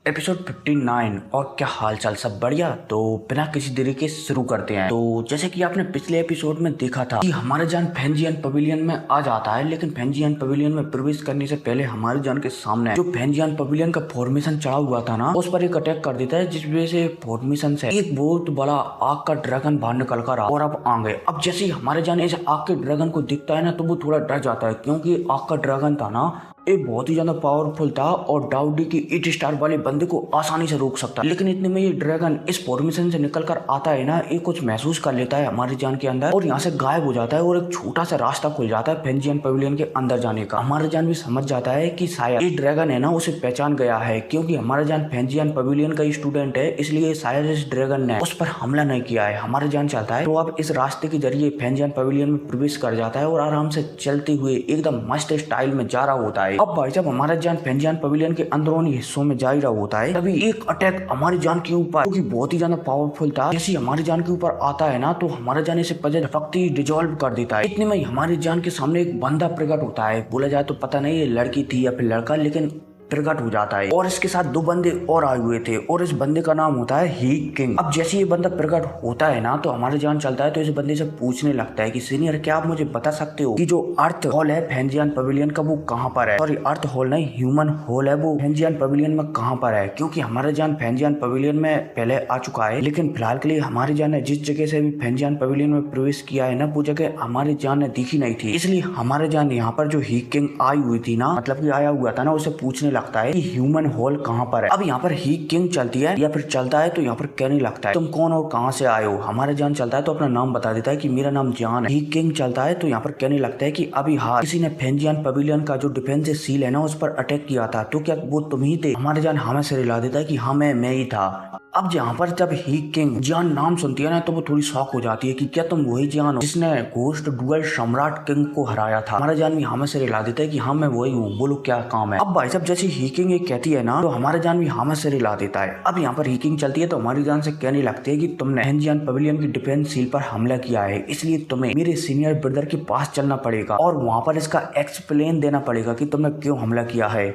Episode 59। और क्या हाल चाल, सब बढ़िया। तो बिना किसी देरी के शुरू करते हैं। तो जैसे कि आपने पिछले एपिसोड में देखा था कि हमारे जान फेंजियन पवेलियन में आ जाता है, लेकिन फेंजियन पवेलियन में प्रवेश करने से पहले हमारे जान के सामने जो फेंजियन पवेलियन का फॉर्मेशन चढ़ा हुआ था ना, उस पर एक अटैक कर देता है, जिस वजह से फॉर्मेशन से एक बहुत बड़ा आग का ड्रैगन बाहर निकल कर और अब आ गए। अब जैसे ही हमारे जान इस आग के ड्रैगन को दिखता है ना, तो वो थोड़ा डर जाता है, क्योंकि आग का ड्रैगन था ना, ये बहुत ही ज्यादा पावरफुल था और डाउडी की 8 स्टार वाले बंदे को आसानी से रोक सकता है। लेकिन इतने में ये ड्रैगन इस फॉर्मेशन से निकल कर आता है ना, ये कुछ महसूस कर लेता है हमारी जान के अंदर और यहाँ से गायब हो जाता है और एक छोटा सा रास्ता खुल जाता है फेंजियन पवेलियन के अंदर जाने का। हमारा जान भी समझ जाता है कि शायद ये ड्रैगन है ना उसे पहचान गया है, क्योंकि हमारा जान फेंजियन पवेलियन का स्टूडेंट है, इसलिए शायद इस ड्रैगन ने उस पर हमला नहीं किया है। हमारा जान चाहता है तो अब इस रास्ते के जरिए फेंजियन पवेलियन में प्रवेश कर जाता है और आराम से चलते हुए एकदम मस्त स्टाइल में जा रहा होता है। अब भाई जब हमारा जान फेंजियन पवेलियन के अंदरूनी हिस्सों में जा ही रहा होता है, तभी एक अटैक हमारी जान के ऊपर, जो कि बहुत ही ज्यादा पावरफुल था, जैसे हमारी जान के ऊपर आता है ना, तो हमारा जान इसे झपकते डिजोल्व कर देता है। इतने में हमारी जान के सामने एक बंदा प्रकट होता है। बोला जाए तो पता नहीं ये लड़की थी या फिर लड़का, लेकिन प्रकट हो जाता है और इसके साथ 2 बंदे और आए हुए थे और इस बंदे का नाम होता है ही किंग। अब जैसे ये बंदा प्रकट होता है ना, तो हमारे जान चलता है तो इस बंदे से पूछने लगता है कि सीनियर, क्या आप मुझे बता सकते हो कि जो अर्थ हॉल है फेंजियन पवेलियन का, वो कहाँ पर है? सॉरी, अर्थ हॉल नहीं, ह्यूमन हॉल है, वो फेंजियन पवेलियन में कहाँ पर है? क्योंकि हमारे जान फेंजियन पवेलियन में पहले आ चुका है, लेकिन फिलहाल के लिए हमारी जान ने जिस जगह से भी फेंजियन पवेलियन में प्रवेश किया है ना, वो जगह हमारी जान ने दिखी नहीं थी। इसलिए हमारे जान यहाँ पर जो ही किंग आई हुई थी ना, मतलब कि आया हुआ था ना, उसे पूछने लगता है कि ह्यूमन हॉल कहाँ पर है। अब यहाँ पर ही किंग चलती है या फिर चलता है तो यहाँ पर कहने लगता है तुम कौन और कहाँ से आए हो? हमारे जान चलता है तो अपना नाम बता देता है कि मेरा नाम जान है। ही किंग चलता है तो यहाँ पर कहने लगता है कि अभी हाल किसी ने फेंजियन पवेलियन का जो डिफेंस सील है ना, उस पर अटैक किया था, तो क्या वो तुम ही थे? हमारे जान हमें से रिला देता है कि हाँ मैं ही था। अब यहाँ पर जब ही किंग जान नाम सुनती है ना, तो वो थोड़ी शॉक हो जाती है कि क्या तुम वही जान हो जिसने घोस्ट डुअल सम्राट किंग को हराया था? हमारा जान भी हमें से रिला देता है कि हाँ मैं वही हूँ, बोलो क्या काम है। अब भाई साहब जैसे ही किंग ये कहती है ना, तो हमारा जान भी हमें से रिला देता है। अब यहाँ पर ही किंग चलती है तो हमारी जान से कहने लगती है कि तुमने फेंजियन पवेलियन की डिफेंस सील पर हमला किया है, इसलिए तुम्हें मेरे सीनियर ब्रदर के पास चलना पड़ेगा और वहाँ पर इसका एक्सप्लेन देना पड़ेगा कि तुमने क्यों हमला किया है।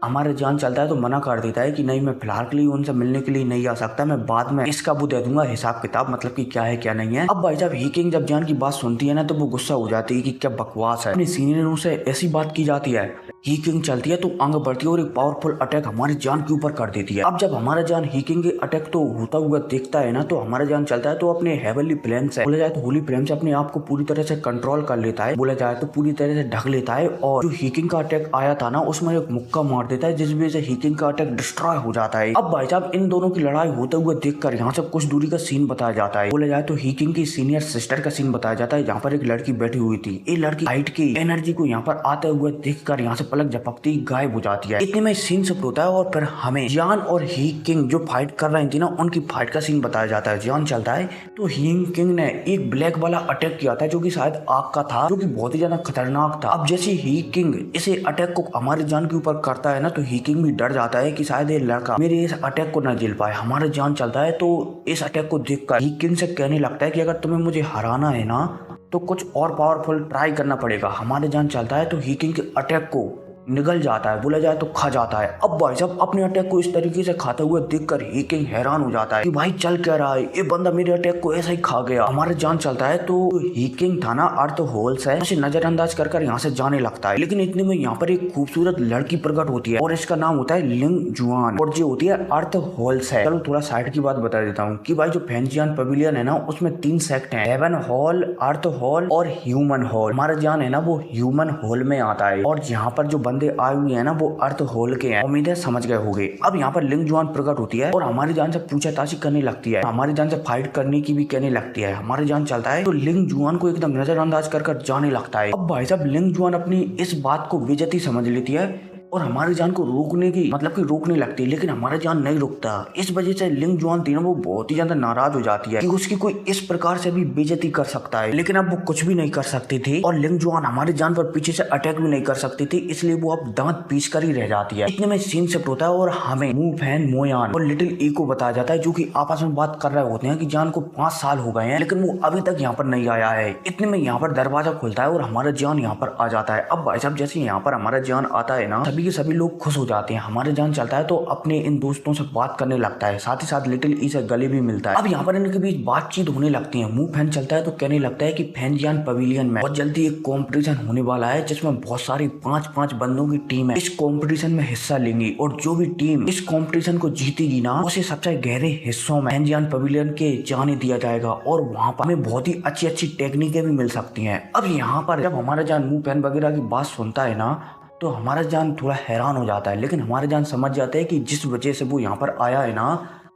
हमारे जान चलता है तो मना कर देता है कि नहीं, मैं फिलहाल के लिए उनसे मिलने के लिए नहीं आ सकता, मैं बाद में इसका वो दे दूंगा हिसाब किताब, मतलब कि क्या है क्या नहीं है। अब भाई साहब ही किंग जब जान की बात सुनती है ना, तो वो गुस्सा हो जाती है कि क्या बकवास है, अपने सीनियरों से ऐसी बात की जाती है। ही किंग चलती है तो आगे बढ़ती है और एक पावरफुल अटैक हमारी जान के ऊपर कर देती है। अब जब हमारा जान ही किंग के अटैक तो होता हुआ देखता है ना, तो हमारा जान चलता है तो अपने हेवनली फ्लेम से, बोला जाए तो होली फ्लेम से, अपने आप को पूरी तरह से कंट्रोल कर लेता है, बोला जाए तो पूरी तरह से ढक लेता है और जो ही किंग का अटैक आया था ना, उसमें एक मुक्का मार देता है, जिस वजह से ही किंग का अटैक डिस्ट्रॉय हो जाता है। अब भाई साहब इन दोनों की लड़ाई होते हुए देखकर यहाँ से कुछ दूरी का सीन बताया जाता है। बोला जाए तो ही किंग की सीनियर सिस्टर का सीन बताया जाता है, जहाँ पर एक लड़की बैठी हुई थी। ये लड़की लाइट की एनर्जी को यहाँ पर आते हुए देखकर यहाँ से पलक झपकती गायब हो जाती है। इतने में सीन सब होता है और फिर हमें जान और ही किंग जो फाइट कर रही थी ना, उनकी फाइट का सीन बताया जाता है। जान चलता है तो ही किंग ने एक ब्लैक वाला अटैक किया था, जो कि शायद आग का था, जो कि बहुत ही ज्यादा खतरनाक था। अब जैसे ही किंग इसे अटैक को हमारे जान के ऊपर करता है ना, तो ही किंग भी डर जाता है कि शायद ये लड़का मेरे इस अटैक को न झेल पाए। हमारे जान चलता है तो इस अटैक को देखकर ही किंग से कहने लगता है कि अगर तुम्हें मुझे हराना है ना, तो कुछ और पावरफुल ट्राई करना पड़ेगा। हमारे जान चलता है तो ही किंग के अटैक को निगल जाता है, बोला जाए तो खा जाता है। अब भाई साहब अपने अटैक को इस तरीके से खाते हुए देखकर ही किंग हैरान हो जाता है कि भाई चल क्या रहा है, ये बंदा मेरे अटैक को ऐसा ही खा गया। हमारे जान चलता है तो ही किंग था ना अर्थ होल से उसे नजरअंदाज कर यहाँ से जाने लगता है। लेकिन इतने में यहाँ पर एक खूबसूरत लड़की प्रकट होती है और इसका नाम होता है लिंग जुआन और जो होती है अर्थ होल से। चलो थोड़ा साइड की बात बता देता हूँ कि भाई जो फेंजियन पवेलियन है ना, उसमें 3 सेक्ट है, हेवन हॉल, अर्थ हॉल और ह्यूमन हॉल। हमारा जान है ना वो ह्यूमन हॉल में आता है और यहाँ पर जो बंदे आए हुए है ना, वो अर्थ होल के हैं। उम्मीद है समझ गए होंगे। अब यहाँ पर लिंग जुआन प्रकट होती है और हमारी जान से पूछताछ करने लगती है, हमारी जान से फाइट करने की भी कहने लगती है। हमारी जान चलता है तो लिंग जुआन को एकदम नजरअंदाज कर जाने लगता है। अब भाई साहब लिंग जुआन अपनी इस बात को बेइज्जती समझ लेती है और हमारी जान को रोकने की मतलब कि रोकने लगती है, लेकिन हमारा जान नहीं रुकता। इस वजह से लिंग जुआन थी ना, वो बहुत ही ज्यादा नाराज हो जाती है कि उसकी कोई इस प्रकार से भी बेइज्जती कर सकता है, लेकिन अब वो कुछ भी नहीं कर सकती थी और लिंग जुआन हमारी जान पर पीछे से अटैक भी नहीं कर सकती थी, इसलिए वो अब दांत पीस कर ही रह जाती है। इतने में सीन शिफ्ट होता है और हमें मू फैन मोयान और लिटिल ई को बताया जाता है, जो कि आपस में बात कर रहे होते हैं कि जान को 5 साल हो गए हैं, लेकिन वो अभी तक यहाँ पर नहीं आया है। इतने में यहाँ पर दरवाजा खुलता है और हमारा जान यहाँ पर आ जाता है। अब भाई साहब जैसे यहाँ पर हमारा जान आता है ना, सभी के सभी लोग खुश हो जाते हैं। हमारे जान चलता है तो अपने इन दोस्तों से बात करने लगता है, साथ ही साथ लिटिल ई से गले भी मिलता है। अब यहाँ पर इनके बीच बातचीत होने लगती है। मुंह फैन चलता है तो कहने लगता है कि फैंजियन पवेलियन में बहुत जल्दी एक कॉम्पिटिशन होने वाला है जिसमें बहुत सारी 5-5 बंदों की टीम है इस कॉम्पिटिशन में हिस्सा लेंगी, और जो भी टीम इस कॉम्पिटिशन को जीतेगी ना उसे सबसे गहरे हिस्सों में फैंजियन पवेलियन के जाने दिया जाएगा, और वहाँ पर हमें बहुत ही अच्छी अच्छी टेक्निकें भी मिल सकती हैं। अब यहाँ पर जब हमारा जान मुंह फैन वगैरह की बात सुनता है ना तो हमारा जान थोड़ा हैरान हो जाता है, लेकिन हमारा जान समझ जाता है कि जिस वजह से वो यहाँ पर आया है ना,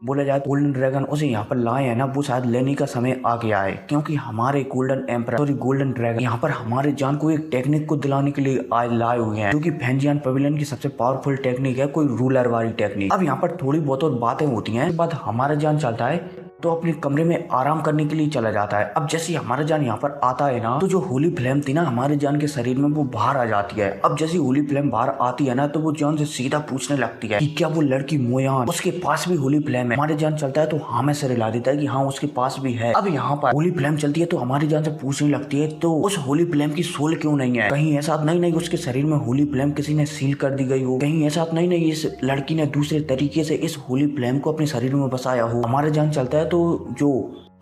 बोला जाए गोल्डन ड्रैगन उसे यहाँ पर लाए है ना, वो शायद लेने का समय आ गया है, क्योंकि हमारे गोल्डन ड्रैगन यहाँ पर हमारे जान को एक टेक्निक को दिलाने के लिए आज लाए हुए हैं, जो कि फैंजियन पवेलियन की सबसे पावरफुल टेक्निक है, कोई रूलर वाली टेक्निक। अब यहाँ पर थोड़ी बहुत और बातें होती हैं, इसके बाद हमारा जान चलता है तो अपने कमरे में आराम करने के लिए चला जाता है। अब जैसे हमारा जान यहाँ पर आता है ना तो जो होली फ्लेम थी ना हमारे जान के शरीर में वो बाहर आ जाती है। अब जैसे होली फ्लेम बाहर आती है ना तो वो जान से सीधा पूछने लगती है कि क्या वो लड़की मोयान उसके पास भी होली फ्लेम है। हमारे जान चलता है तो हाँ में सिर हिला देता है कि हाँ उसके पास भी है। अब यहाँ पर होली फ्लेम चलती है तो हमारी जान से पूछने लगती है तो उस होली फ्लेम की सोल क्यों नहीं है, कहीं ऐसा नहीं उसके शरीर में होली फ्लेम किसी ने सील कर दी गई हो, कहीं ऐसा नहीं इस लड़की ने दूसरे तरीके से इस होली फ्लेम को अपने शरीर में बसाया हो। हमारे जान चलता है तो जो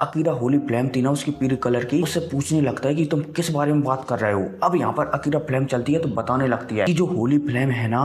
अकीरा होली फ्लेम थी ना उसकी पीले कलर की, उससे पूछने लगता है कि तुम किस बारे में बात कर रहे हो। अब यहाँ पर अकीरा फ्लेम चलती है तो बताने लगती है कि जो होली फ्लेम है ना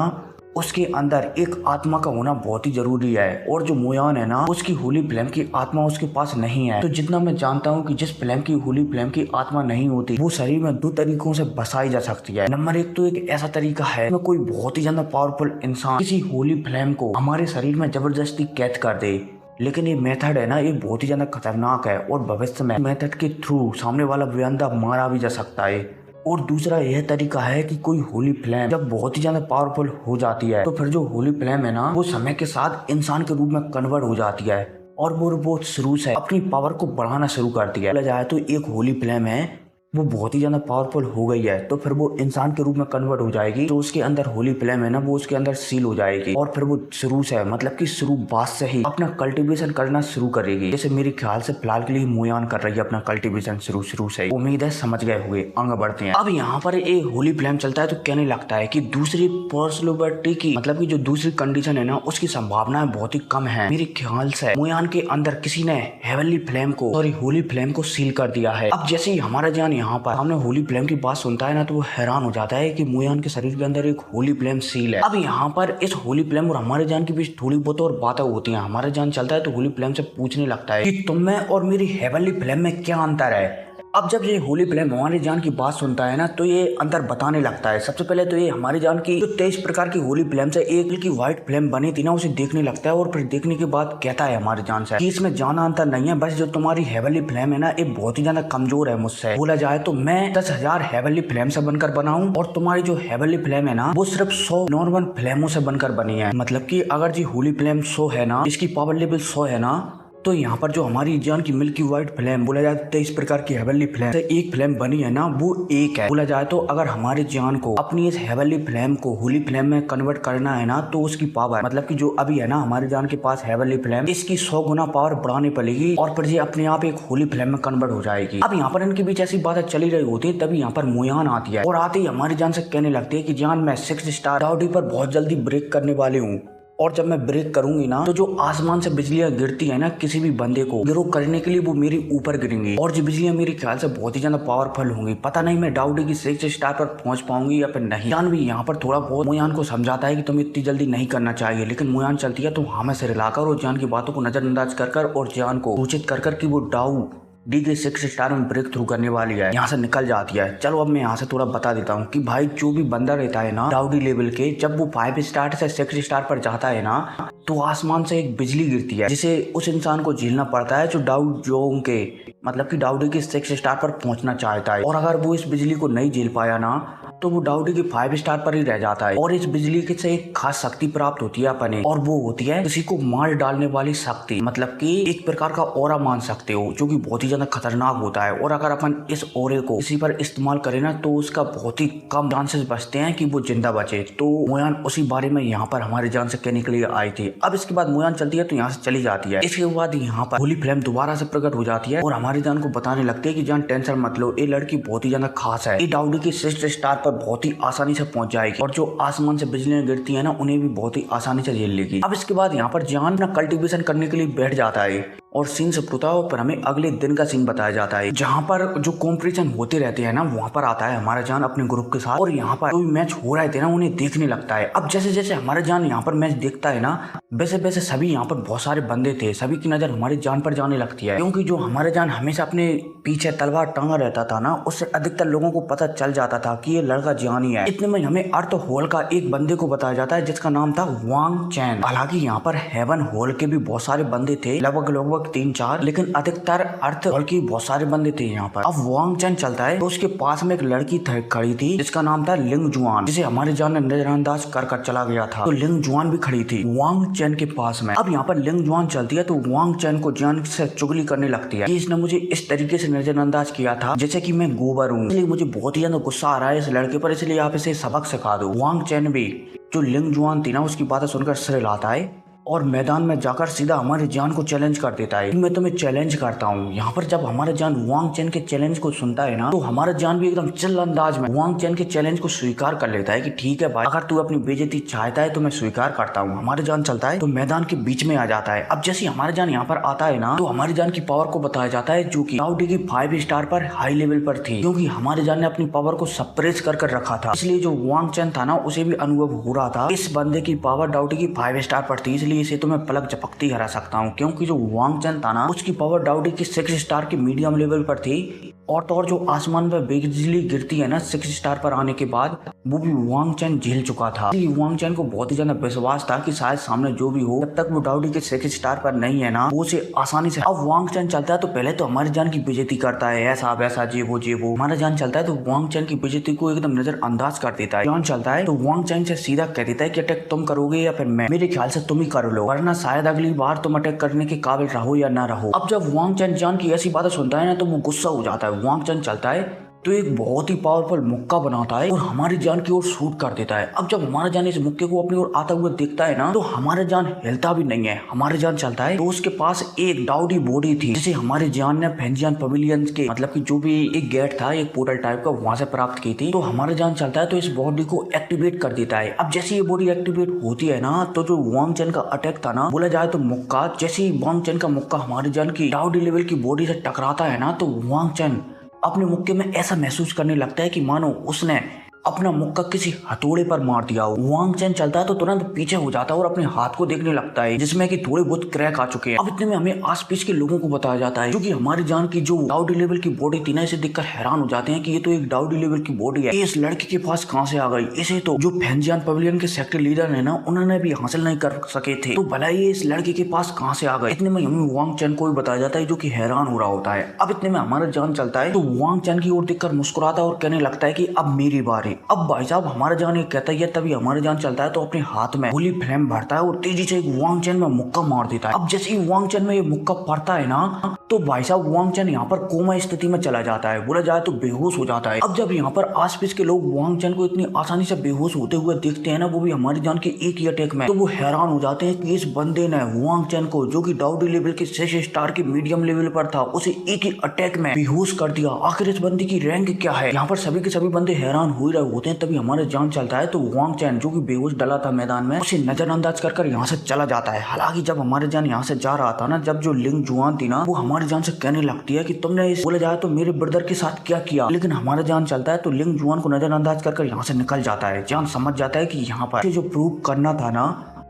उसके अंदर एक आत्मा का होना बहुत ही जरूरी है, और जो मोयान है ना उसकी होली फ्लेम की आत्मा उसके पास नहीं है। तो जितना मैं जानता हूँ कि जिस फ्लेम की होली फ्लेम की आत्मा नहीं होती वो शरीर में 2 तरीकों से बसाई जा सकती है। नंबर 1 तो एक ऐसा तरीका है में कोई बहुत ही ज्यादा पावरफुल इंसान किसी होली फ्लेम को हमारे शरीर में जबरदस्ती कैद कर दे, लेकिन ये मेथड है ना ये बहुत ही ज्यादा खतरनाक है, और भविष्य में मेथड के थ्रू सामने वाला बंदा मारा भी जा सकता है। और दूसरा यह तरीका है कि कोई होली फ्लेम जब बहुत ही ज्यादा पावरफुल हो जाती है तो फिर जो होली फ्लेम है ना वो समय के साथ इंसान के रूप में कन्वर्ट हो जाती है, और वो शुरू से अपनी पावर को बढ़ाना शुरू करती है। बोला जाए तो एक होली फ्लेम है वो बहुत ही ज्यादा पावरफुल हो गई है तो फिर वो इंसान के रूप में कन्वर्ट हो जाएगी, तो उसके अंदर होली फ्लेम है ना वो उसके अंदर सील हो जाएगी, और फिर वो शुरू से मतलब कि शुरू बात से ही अपना कल्टीवेशन करना शुरू करेगी। जैसे मेरे ख्याल से फिलहाल के लिए मोयान कर रही है अपना कल्टीवेशन शुरू से। उम्मीद है समझ गए हुए, आगे बढ़ते हैं। अब यहाँ पर एक होली फ्लेम चलता है तो कहने लगता है कि दूसरी पॉसिबिलिटी की मतलब की जो दूसरी कंडीशन है ना उसकी संभावना बहुत ही कम है। मेरे ख्याल से मोयान के अंदर किसी ने हेवनली फ्लेम को होली फ्लेम को सील कर दिया है। अब जैसे ही हमारा जान यहाँ पर हमने होली फ्लेम की बात सुनता है ना तो वो हैरान हो जाता है कि मोयान के शरीर के अंदर एक होली फ्लेम सील है। अब यहाँ पर इस होली फ्लेम और हमारे जान के बीच थोड़ी बहुत और बातें होती हैं। हमारा जान चलता है तो होली फ्लेम से पूछने लगता है कि तुम में और मेरी हेवनली फ्लेम में क्या अंतर है। अब जब ये होली फ्लेम हमारी जान की बात सुनता है ना तो ये अंदर बताने लगता है। सबसे पहले तो ये हमारी जान की जो 23 प्रकार की होली फ्लेम से एक की व्हाइट फ्लेम बनी थी ना उसे देखने लगता है, और फिर देखने के बाद कहता है हमारी जान से कि इसमें ज्यादा अंतर नहीं है, बस जो तुम्हारी हेवनली फ्लेम है ना ये बहुत ही ज्यादा कमजोर है मुझसे। बोला जाए तो मैं 10,000 हेवनली फ्लेम से बनकर बना हूँ, और तुम्हारी जो हेवनली फ्लेम है ना वो सिर्फ 100 नॉर्मल फ्लेमों से बनकर बनी है। मतलब की अगर जी होली फ्लेम 100 है ना, इसकी पावर लेवल 100 है ना, तो यहाँ पर जो हमारी जान की मिल्की व्हाइट फ्लेम बोला जाए 23 प्रकार की हेवनली फ्लेम से एक फ्लेम बनी है ना वो एक है। बोला जाए तो अगर हमारी जान को अपनी इस हेवनली फ्लेम को होली फ्लेम में कन्वर्ट करना है ना तो उसकी पावर मतलब कि जो अभी है ना हमारी जान के पास हेवनली फ्लेम इसकी 100 गुना पावर बढ़ानी पड़ेगी, और फिर ये अपने आप एक होली फ्लेम में कन्वर्ट हो जाएगी। अब यहाँ पर इनके बीच ऐसी बातें चली रही होती है, तभी यहाँ पर मोयान आती है और आते ही हमारी जान से कहने लगती है कि जान मैं 6 स्टार डाउडी पर बहुत जल्दी ब्रेक करने वाली हूँ, और जब मैं ब्रेक करूंगी ना तो जो आसमान से बिजलियां गिरती है ना किसी भी बंदे को गिरो करने के लिए वो मेरे ऊपर गिरेंगी, और जो बिजलियां मेरे ख्याल से बहुत ही ज्यादा पावरफुल होंगी। पता नहीं मैं डाउडी की 6 स्टार पर पहुंच पाऊंगी या फिर नहीं। जान भी यहाँ पर थोड़ा बहुत मोयान को समझाता है कि तुम्हें इतनी जल्दी नहीं करना चाहिए, लेकिन मोयान चलती है तो हमें से हिलाकर और जान की बातों को नजरअंदाज कर और जान को सूचित कर कि वो डाउ डी के 6 स्टार में ब्रेक थ्रू करने वाली है, यहाँ से निकल जाती है। चलो अब मैं यहाँ से थोड़ा बता देता हूँ कि भाई जो भी बंदा रहता है ना डाउडी लेवल के, जब वो 5 स्टार से 6 स्टार पर जाता है ना तो आसमान से एक बिजली गिरती है जिसे उस इंसान को झेलना पड़ता है जो डाउड के मतलब कि डाउडी के 6 स्टार पर पहुंचना चाहता है, और अगर वो इस बिजली को नहीं झेल पाया ना तो वो डाउडी के 5 स्टार पर ही रह जाता है। और इस बिजली के से एक खास शक्ति प्राप्त होती है अपने, और वो होती है किसी को मार डालने वाली शक्ति, मतलब कि एक प्रकार का ऑरा मान सकते हो जो कि बहुत ही ज्यादा खतरनाक होता है। और अगर अपन इस ऑरे को किसी पर इस्तेमाल करें ना तो उसका बहुत ही कम चांसेस बचते हैं कि वो जिंदा बचे। तो मोयान उसी बारे में यहाँ पर हमारी जान से कहने के लिए आई थी। अब इसके बाद मुयान चलती है तो यहाँ से चली जाती है। इसके बाद यहाँ पर होली फ्लेम दोबारा से प्रकट हो जाती है और हमारी जान को बताने लगती है कि जान टेंशन मत लो, ये लड़की बहुत ही ज्यादा खास है, ये डाउडी की 6 स्टार पर बहुत ही आसानी से पहुंच जाएगी और जो आसमान से बिजलियां गिरती है ना उन्हें भी बहुत ही आसानी से झेल लेगी। अब इसके बाद यहाँ पर जान अपना कल्टीवेशन करने के लिए बैठ जाता है और सीन से होता है पर हमें अगले दिन का सीन बताया जाता है जहाँ पर जो कॉम्पिटिशन होते रहते हैं ना वहाँ पर आता है हमारा जान अपने ग्रुप के साथ और यहाँ पर जो भी मैच हो रहे थे ना उन्हें देखने लगता है। अब जैसे जैसे हमारा जान यहाँ पर मैच देखता है ना वैसे वैसे सभी यहाँ पर बहुत सारे बंदे थे, सभी की नजर हमारी जान पर जाने लगती है क्योंकि जो हमारे जान हमेशा अपने पीछे तलवार टांगा रहता था ना उससे अधिकतर लोगों को पता चल जाता था कि ये लड़का जान ही है। इतने में हमें अर्थ हॉल का एक बंदे को बताया जाता है जिसका नाम था वांग चैन। हालांकि यहाँ पर हेवन हॉल के भी बहुत सारे बंदे थे, लगभग 3-4, लेकिन अधिकतर अर्थ हॉल के बहुत सारे बंदे थे यहाँ पर। अब वांग चैन चलता है तो उसके पास में एक लड़की खड़ी थी जिसका नाम था लिंग जुआन, जिसे हमारे जान ने नजरअंदाज कर चला गया था। तो लिंग जुआन भी खड़ी थी वांग चैन के पास में। अब यहाँ पर लिंग जुआन चलती है तो वांग चैन को जान से चुगली करने लगती है कि इसने मुझे इस तरीके से नजरअंदाज किया था जैसे कि मैं गोबर हूँ, इसलिए मुझे बहुत ही ज्यादा गुस्सा आ रहा है इस लड़के पर, इसलिए आप इसे सबक सिखा दो। वांग चैन भी जो लिंग जुआन थी ना उसकी बातें सुनकर सिर हिलाता है और मैदान में जाकर सीधा हमारे जान को चैलेंज कर देता है, मैं तुम्हें चैलेंज करता हूँ। यहाँ पर जब हमारा जान वांग चैन के चैलेंज को सुनता है ना तो हमारा जान भी एकदम चिल अंदाज में वांग चैन के चैलेंज को स्वीकार कर लेता है कि ठीक है भाई, अगर तू अपनी बेइज्जती चाहता है तो मैं स्वीकार करता हूँ। हमारे जान चलता है तो मैदान के बीच में आ जाता है। अब जैसे हमारे जान यहाँ पर आता है ना तो हमारी जान की पावर को बताया जाता है जो की डाउडी की 5 स्टार पर हाई लेवल पर थी, क्योंकि हमारे जान ने अपनी पावर को सप्रेस कर रखा था, इसलिए जो वांग चैन था ना उसे भी अनुभव हो रहा था इस बंदे की पावर डाउडी की 5 स्टार पर थी, इसलिए इसे तो मैं पलक पकती हरा सकता हूँ। क्योंकि जो वांग चैन था ना उसकी पावर डाउडी की 6 स्टार की मीडियम लेवल पर थी और तो और जो आसमान पर बिजली गिरती है ना 6 स्टार पर आने के बाद वो भी वांग चैन झेल चुका था। वांग चैन को बहुत ही ज्यादा विश्वास था कि शायद सामने जो भी हो जब तक वो डाउडी के 6 स्टार पर नहीं है ना वो उसे आसानी से। अब वांग चैन चलता है तो पहले तो हमारी जान की बेइज्जती करता है, ऐसा वैसा जे वो हमारा जान चलता है तो वांग चैन की बेइज्जती को एकदम नजर अंदाज कर देता है। जान चलता है तो वांग चैन से सीधा कह देता है कि अटैक तुम करोगे या फिर मैं, मेरे ख्याल से तुम ही कर लो वरना शायद अगली बार तुम अटैक करने के काबिल रहो या ना रहो। अब जब वांग चैन जान की ऐसी बातें सुनता है ना तो वो गुस्सा हो जाता है। वांग चैन चलता है तो एक बहुत ही पावरफुल मुक्का बनाता है और हमारी जान की ओर शूट कर देता है। अब जब हमारा जान इस मुक्के को अपनी ओर आता हुआ देखता है ना तो हमारे जान हिलता भी नहीं है। हमारे जान चलता है तो उसके पास एक डाउडी बॉडी थी जिसे हमारे जान ने फेंजियन पवेलियन के मतलब कि जो भी एक गेट था एक पोर्टल टाइप का वहां से प्राप्त की थी। तो हमारे जान चलता है तो इस बॉडी को एक्टिवेट कर देता है। अब जैसे ये बॉडी एक्टिवेट होती है ना तो जो वांग चैन का अटैक था ना बोला जाए तो मुक्का, जैसे ही वांग चैन का मुक्का हमारी जान की डाउडी लेवल की बॉडी से टकराता है ना तो वांग चैन अपने मुक्के में ऐसा महसूस करने लगता है कि मानो उसने अपना मुक्का किसी हथौड़े पर मार दिया हो। वांग चैन चलता है तो तुरंत पीछे हो जाता है और अपने हाथ को देखने लगता है जिसमें कि थोड़े बहुत क्रैक आ चुके हैं। अब इतने में हमें आस पास के लोगों को बताया जाता है जो कि हमारी जान की जो डाउडी लेवल की बॉडी थी ना इसे देखकर हैरान हो जाते हैं कि ये तो एक डाउडी लेवल की बॉडी है, इस लड़के के पास कहां से आ गई। इसे तो जो फेंजियन पवेलियन के सेक्टर लीडर है ना उन्होंने भी हासिल नहीं कर सके थे, तो भला ये इस लड़के के पास कहां से आ गए। इतने में हमें वांग चैन को भी बताया जाता है जो कि हैरान हो रहा होता है। अब इतने में हमारा जान चलता है तो वांग चैन की ओर देखकर मुस्कुराता है और कहने लगता है कि अब मेरी बारी। अब भाई साहब हमारा जान ये कहता है तभी हमारा जान चलता है तो अपने हाथ में होली फ्लेम भरता है और तेजी से एक वांग चैन में मुक्का मार देता है। अब जैसे ही वांग चैन में ये मुक्का पड़ता है ना तो भाई साहब वांग चैन यहाँ पर कोमा स्थिति में चला जाता है, बोला जाए तो बेहोश हो जाता है। अब जब यहाँ पर आसपास के लोग वांग चैन को इतनी आसानी से बेहोश होते हुए देखते हैं ना वो भी हमारी जान के एक ही अटैक में, तो वो हैरान हो जाते हैं कि इस बंदे ने वांग चैन को जो कि डाउडी लेवल के 6 स्टार के मीडियम लेवल पर था उसे एक ही अटैक में बेहोश कर दिया। आखिर इस बंदे की रैंक क्या है। यहाँ पर सभी के सभी बंदे हैरान हो रहे होते हैं। तभी हमारे जान चलता है तो वांग चैन जो कि बेहोश डला था मैदान में उसे नजरअंदाज कर यहाँ से चला जाता है। हालांकि जब हमारे जान यहाँ से जा रहा था ना जब जो लिंग जुआन थी ना वो हमारी जान से कहने लगती है कि तुमने इस बोला जाए तो मेरे ब्रदर के साथ क्या किया, लेकिन हमारा जान चलता है तो लिंग जुआन को नजरअंदाज कर यहाँ से निकल जाता है। जान समझ जाता है कि यहाँ पर जो प्रूव करना था ना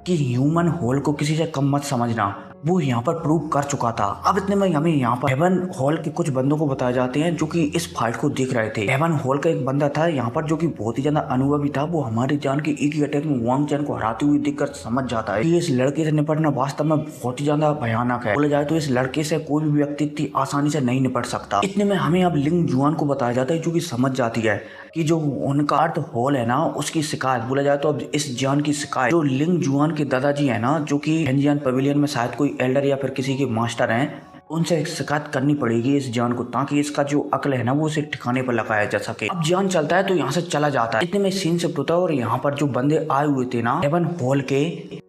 कि ह्यूमन होल को किसी से कम मत समझना वो यहाँ पर प्रूव कर चुका था। अब इतने में हमें यहाँ पर हेवन हॉल के कुछ बंदों को बताए जाते हैं जो कि इस फाइट को देख रहे थे। हेवन हॉल का एक बंदा था यहाँ पर जो कि बहुत ही ज्यादा अनुभवी था, वो हमारी जान की एक ही अटैक में वांग चैन को हराते हुए देखकर समझ जाता है कि इस लड़के से निपटना वास्तव में बहुत ही ज्यादा भयानक है। बोला जाए तो इस लड़के से कोई भी व्यक्ति इतनी आसानी से नहीं निपट सकता। इतने में हमें अब लिंग जुआन को बताया जाता है जो कि समझ जाती है कि जो उनका अर्थ हॉल है ना उसकी शिकायत, बोला जाए तो अब इस जान की शिकायत जो लिंग जुआन के दादाजी है ना जो कि फेंजियन पवेलियन में शायद कोई एल्डर या फिर किसी के मास्टर हैं उनसे शिकायत करनी पड़ेगी इस जान को, ताकि इसका जो अक्ल है ना वो उसे ठिकाने पर लगाया जा सके। अब जान चलता है तो यहाँ से चला जाता है। इतने में सीन शिफ्ट होता है और यहाँ पर जो बंदे आए हुए थे ना हेवन हॉल के,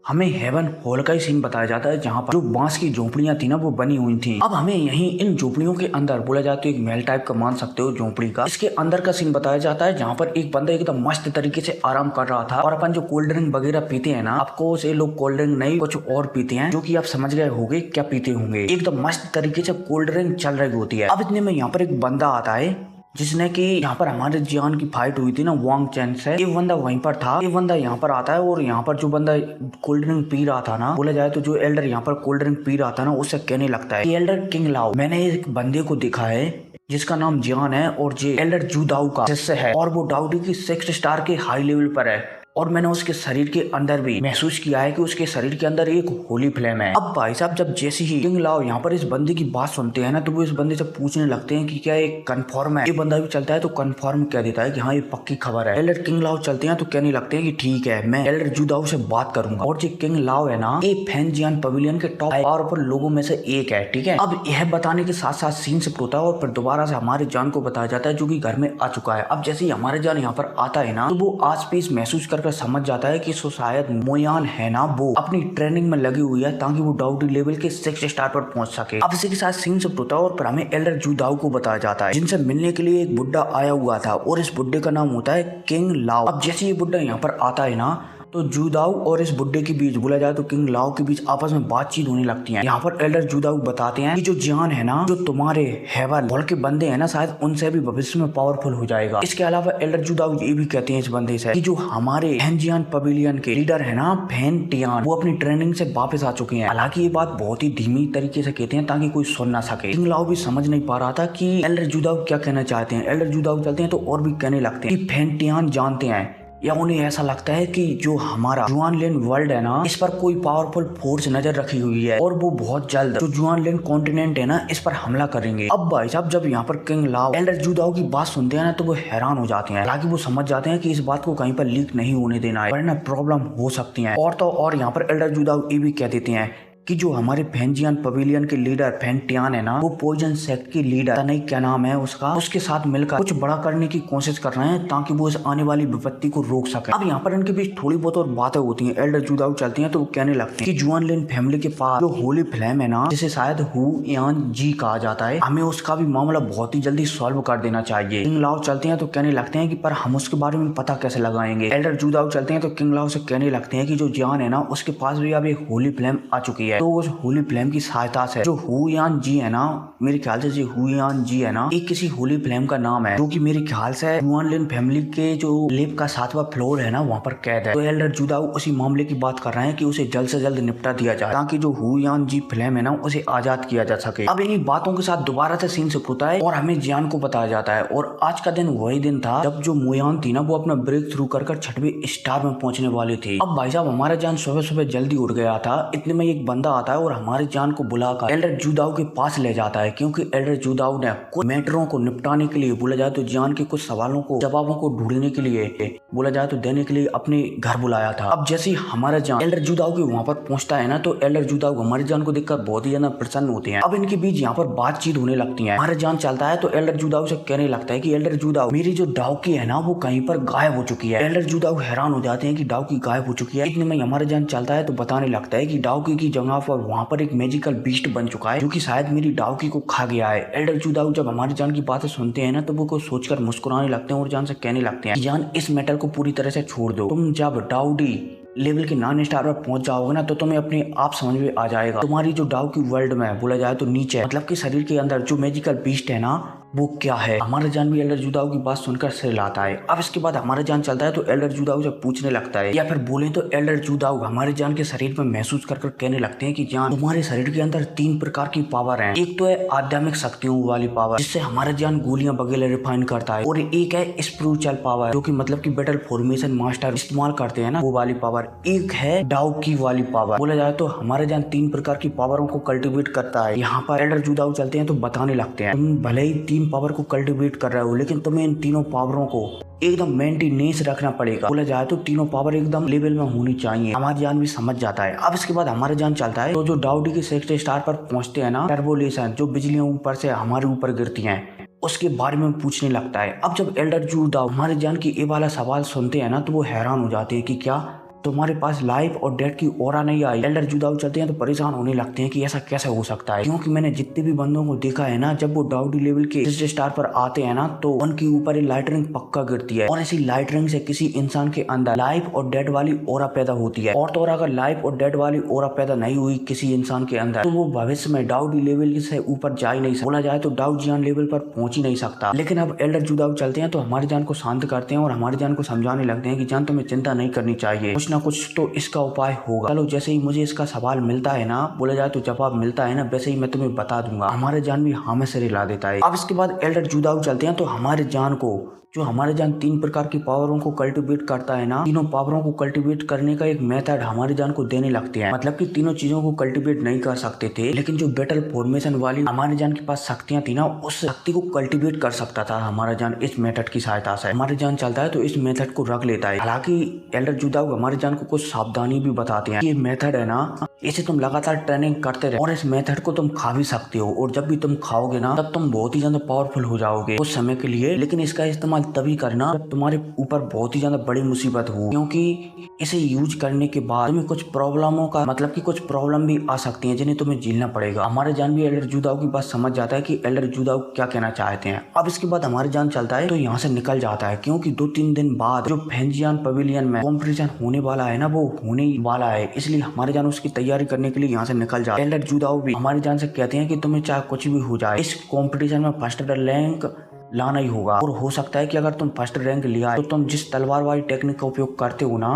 हमें हेवन हॉल का ही सीन बताया जाता है, जहाँ पर जो बांस की झोपड़ियां थी ना वो बनी हुई थी। अब हमें यहीं इन झोपड़ियों के अंदर, बोला जाए तो एक महल टाइप का मान सकते हो झोपड़ी का, इसके अंदर का सीन बताया जाता है, जहाँ पर एक बंदा एकदम मस्त तरीके से आराम कर रहा था। और अपन जो कोल्ड ड्रिंक वगैरह पीते हैं ना, आपको ये लोग कोल्ड ड्रिंक नहीं कुछ और पीते हैं, जो कि आप समझ गए होंगे क्या पीते होंगे। एकदम मस्त तरीके से कोल्ड ड्रिंक चल रही होती है। अब इतने में यहाँ पर एक बंदा आता है जिसने कि यहाँ पर हमारे जियान की फाइट हुई थी ना वांग चैन से, ये बंदा वहीं पर था। ये बंदा यहाँ पर आता है और यहाँ पर जो बंदा कोल्ड ड्रिंक पी रहा था ना, बोला जाए तो जो एल्डर यहाँ पर कोल्ड ड्रिंक पी रहा था ना, उससे कहने लगता है कि एल्डर किंग लाओ, मैंने एक बंदे को देखा है जिसका नाम जियान है और जे एल्डर जू दाऊ का शिष्य है, और वो डाउडी की 6 स्टार के हाई लेवल पर है, और मैंने उसके शरीर के अंदर भी महसूस किया है कि उसके शरीर के अंदर एक होली फ्लेम है। अब भाई साहब जब जैसे ही किंग लाओ यहाँ पर इस बंदे की बात सुनते हैं ना, तो वो इस बंदे से पूछने लगते हैं कि क्या ये कंफर्म है। ये बंदा भी चलता है तो कंफर्म कह देता है कि हाँ ये पक्की खबर है। एल्डर किंग लाओ चलते हैं तो कहने लगते हैं कि ठीक है, मैं एल्डर जू दाऊ से बात करूंगा। और जो किंग लाओ है ना, ये फैंजियन पवेलियन के टॉप पावरफुल लोगों में से एक है, ठीक है। अब यह बताने के साथ साथ सीन शिफ्ट होता है और फिर दोबारा से हमारे जान को बताया जाता है जो कि घर में आ चुका है। अब जैसे ही हमारे जान यहाँ पर आता है ना, तो वो आस पास महसूस कर समझ जाता है कि शायद मोयान है ना, वो अपनी ट्रेनिंग में लगी हुई है ताकि वो डाउडी लेवल के 6 स्टार पर पहुंच सके। अब इसी के साथ सीन शिफ्ट होता है और फिर हमें एल्डर जू दाऊ को बताया जाता है, जिनसे मिलने के लिए एक बुड्ढा आया हुआ था और इस बुड्ढे का नाम होता है किंग लाओ। अब जैसे ये बुड्ढा यहाँ पर आता है ना, तो जू दाऊ और इस बुड्ढे के बीच, बोला जाए तो किंग लाओ के बीच आपस में बातचीत होने लगती है। यहाँ पर एल्डर जू दाऊ बताते हैं कि जो जियान है ना, जो तुम्हारे हेवन हॉल के बंदे हैं ना, शायद उनसे भी भविष्य में पावरफुल हो जाएगा। इसके अलावा एल्डर जू दाऊ ये भी कहते हैं इस बंदे से कि जो हमारे फैंजियन पवेलियन के लीडर है ना फैन टियान, वो अपनी ट्रेनिंग से वापस आ चुके हैं। हालांकि ये बात बहुत ही धीमी तरीके से कहते हैं ताकि कोई सुन ना सके। किंग लाओ भी समझ नहीं पा रहा था कि एल्डर जू दाऊ क्या कहना चाहते हैं। एल्डर जू दाऊ चलते हैं तो और भी कहने लगते हैं कि फैन टियान जानते हैं, या उन्हें ऐसा लगता है कि जो हमारा जुआन लेन वर्ल्ड है ना, इस पर कोई पावरफुल फोर्स नजर रखी हुई है और वो बहुत जल्द जो जुआन लेन कॉन्टिनेंट है ना, इस पर हमला करेंगे। अब भाई साहब जब यहाँ पर किंग लाओ एल्डर जू दाऊ की बात सुनते हैं ना, तो वो हैरान हो जाते हैं। हालांकि वो समझ जाते हैं कि इस बात को कहीं पर लीक नहीं होने देना है, वरना प्रॉब्लम हो सकती है। और तो और यहाँ पर एल्डर जू दाऊ ये भी कह देते हैं कि जो हमारे फैंजियन पवेलियन के लीडर फैन टियान है ना, वो पॉइजन सेक्ट की लीडर नहीं क्या नाम है उसका, उसके साथ मिलकर कुछ बड़ा करने की कोशिश कर रहे हैं ताकि वो इस आने वाली विपत्ति को रोक सके। अब यहाँ पर इनके बीच थोड़ी बहुत और बातें होती हैं। एल्डर जू दाऊ चलती हैं तो वो कहने लगते हैं कि जुआन लेन फैमिली के पास जो होली फ्लेम है ना, जिसे शायद हु यान जी कहा जाता है, हमें उसका भी मामला बहुत ही जल्दी सॉल्व कर देना चाहिए। किंग लाओ चलते हैं तो कहने लगते हैं कि पर हम उसके बारे में पता कैसे लगाएंगे। एल्डर जू दाऊ चलते हैं तो किंग लाओ से कहने लगते हैं कि जो जियान है ना, उसके पास भी अब एक होली फ्लेम आ चुकी है, तो उस होली फ्लेम की सहायता से जो हुयान जी है ना, मेरे ख्याल से जो हुयान जी है ना, एक किसी होली फ्लेम का नाम है, जो कि मेरे ख्याल से जुआन लेन फैमिली के जो लेब का 7वां फ्लोर है ना, वहाँ पर कैद है। तो एल्डर जू दाऊ उसी मामले की बात कर रहे हैं कि उसे जल्द से जल्द निपटा दिया जाए ताकि जो हुयान जी फ्लेम है ना, उसे आजाद किया जा सके। अब इन्हीं बातों के साथ दोबारा से सीन शिफ्ट होता है और हमें जियान को बताया जाता है। और आज का दिन वही दिन था जब जो मोयान थी ना, वो अपना ब्रेक थ्रू कर 6वें स्टार में पहुंचने वाली थी। अब भाई साहब हमारा जान सुबह सुबह जल्दी उठ गया था। इतने में एक बंदा आता है और हमारे जान को बुलाकर एल्डर जू दाऊ के पास ले जाता है, क्योंकि एल्डर जू दाऊ ने कुछ मैटरों को निपटाने के लिए, बोला जाए तो जान के कुछ सवालों को जवाबों को ढूंढने के लिए, बोला जाए तो देने के लिए अपने घर बुलाया था। अब जैसे ही हमारा जान एल्डर जू दाऊ के वहाँ पर पहुंचता है ना, तो एल्डर जू दाऊ हमारे जान को देखकर बहुत ही ज्यादा प्रसन्न होते हैं। अब इनके बीच यहाँ पर बातचीत होने लगती है। हमारा जान चलता है तो एल्डर जू दाऊ से कहने लगता है कि एल्डर जू दाऊ, मेरी जो डाउकी है ना, वो कहीं पर गायब हो चुकी है। एल्डर जू दाऊ हैरान हो जाते हैं कि डाउकी गायब हो चुकी है। इतने में हमारा जान चलता है तो बताने लगता है कि डाउकी की जगह पर वहाँ पर एक मैजिकल बीस्ट बन चुका है, जो कि शायद मेरी डाउकी को खा गया है। एल्डर जू दाऊ जब हमारे जान की बातें सुनते हैं ना, तो वो को सोचकर मुस्कुराने लगते हैं और जान से कहने लगते हैं, जान इस मैटर को पूरी तरह से छोड़ दो। तुम जब डाउडी लेवल के 9 स्टार पर पहुंच जाओगे ना, तो तुम्हें अपने आप समझ में आ जाएगा तुम्हारी जो डाउ की वर्ल्ड में, बोला जाए तो नीचे, मतलब कि शरीर के अंदर जो मैजिकल बीस्ट है ना, वो क्या है। हमारा जान भी एल्डर जू दाऊ की बात सुनकर सिर लाता है। अब इसके बाद हमारा जान चलता है तो एल्डर जू दाऊ से पूछने लगता है, या फिर बोले तो एल्डर जू दाऊ हमारे जान के शरीर में महसूस कर कहने लगते हैं कि जान, तुम्हारे शरीर के अंदर 3 प्रकार की पावर है। एक तो है आध्यात्मिक शक्तियों वाली पावर, जिससे हमारा जान गोलियां वगैरह रिफाइन करता है, और एक है स्पिरिचुअल पावर, जो कि मतलब कि बैटल फॉर्मेशन मास्टर इस्तेमाल करते हैं ना, वो वाली पावर। एक है डाउ की वाली पावर। बोला जाए तो हमारा जान 3 प्रकार की पावरों को कल्टिवेट करता है। यहाँ पर एल्डर जू दाऊ चलते हैं तो बताने लगते हैं, तुम भले ही 3 तीन पावर को कल्टिवेट कर रहे हो, लेकिन तुम्हें इन तीनों पावरों को एकदम मेंटेनेंस रखना पड़ेगा। बोला जाए तो तीनों पावर एकदम लेवल में होनी चाहिए। हमारी जान भी समझ जाता है। अब इसके बाद हमारा जान चलता है तो जो डाउडी के 6 स्टार पर पहुंचते हैं ना, टर्बोलेशन जो बिजलियां ऊपर से हमारे ऊपर गिरती हैं, उसके बारे में पूछने लगता है। अब जब एल्डर जूदाओ हमारे जान की ये वाला सवाल सुनते हैं ना, तो वो हैरान हो जाते हैं कि क्या तुम्हारे पास लाइफ और डेथ की ऑरा नहीं आई। एल्डर जुदाऊ चलते हैं तो परेशान होने लगते हैं कि ऐसा कैसे हो सकता है, क्योंकि मैंने जितने भी बंदों को देखा है ना, जब वो डाउडी लेवल के 6 स्टार पर आते हैं ना, तो उनके ऊपर ये लाइटनिंग पक्का गिरती है, और ऐसी लाइटनिंग से किसी इंसान के अंदर लाइफ और डेथ वाली ऑरा पैदा होती है। और तो और अगर लाइफ और डेथ वाली ऑरा पैदा नहीं हुई किसी इंसान के अंदर, तो वो भविष्य में डाउडी लेवल से ऊपर जा ही नहीं सकता। बोला जाए तो डाउड जान लेवल पर पहुंच ही नहीं सकता। लेकिन अब एल्डर जुदाऊ चलते हैं तो हमारी जान को शांत करते हैं और हमारी जान को समझाने लगते हैं कि जान तुम्हें चिंता नहीं करनी चाहिए, कुछ ना कुछ तो इसका उपाय होगा। चलो जैसे ही मुझे इसका सवाल मिलता है ना, बोला जाए तो जवाब मिलता है ना, वैसे ही मैं तुम्हें बता दूंगा। हमारे जान भी हाँ में सिर हिला देता है। अब इसके बाद एल्डर जुदाऊ चलते हैं तो हमारे जान को, जो हमारे जान 3 प्रकार की पावरों को कल्टिवेट करता है ना, तीनों पावरों को कल्टिवेट करने का एक मेथड हमारे जान को देने लगते हैं। मतलब कि तीनों चीजों को कल्टिवेट नहीं कर सकते थे, लेकिन जो बैटल फॉर्मेशन वाली हमारे जान के पास शक्तियां थी ना, उस शक्ति को कल्टिवेट कर सकता था हमारा जान इस मेथड की सहायता से। हमारे जान चलता है तो इस मेथड को रख लेता है। हालांकि एल्डर जुदाऊ हमारे जान को कुछ सावधानी भी बताते हैं। ये मेथड है ना, इसे तुम लगातार ट्रेनिंग करते रहे और इस मेथड को तुम खा भी सकते हो, और जब भी तुम खाओगे ना, तब तुम बहुत ही ज्यादा पावरफुल हो जाओगे उस समय के लिए। लेकिन इसका इस्तेमाल तभी करना जब तुम्हारे ऊपर बहुत ही ज्यादा बड़ी मुसीबत हो, क्योंकि इसे यूज करने के बाद तुम्हें कुछ प्रॉब्लमों का, मतलब कि कुछ प्रॉब्लम भी आ सकती हैं जिन्हें तुम्हें झेलना पड़ेगा। हमारे जान भी एल्डर जुदाऊ की बात समझ जाता है कि एल्डर जुदाऊ क्या कहना चाहते हैं। अब इसके बाद हमारे जान चलता है तो यहाँ से निकल जाता है, क्योंकि 2-3 दिन बाद जो फेंजियन पवेलियन में कॉम्पिटिशन होने वाला है ना, वो होने ही वाला है, इसलिए हमारे जान उसकी तैयारी करने के लिए यहाँ से निकल जाता है। एल्डर जुदाऊ भी हमारी जान से कहते हैं कि तुम्हें चाहे कुछ भी हो जाए, इस कॉम्पिटिशन में फर्स्ट रैंक लाना ही होगा, और हो सकता है कि अगर तुम फर्स्ट रैंक लिया तो तुम जिस तलवार वाली टेक्निक का उपयोग करते हो ना,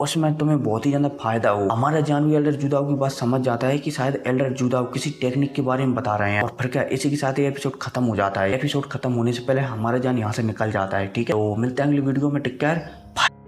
उसमें तुम्हें बहुत ही ज्यादा फायदा हो। हमारा जान भी एल्डर जुदाऊ की बात समझ जाता है कि शायद एल्डर जुदाऊ किसी टेक्निक के बारे में बता रहे हैं, और फिर क्या इसी के साथ ये एपिसोड खत्म हो जाता है। एपिसोड खत्म होने से पहले हमारा जान यहाँ से निकल जाता है। ठीक है, तो मिलते हैं अगली वीडियो में। Take care, bye.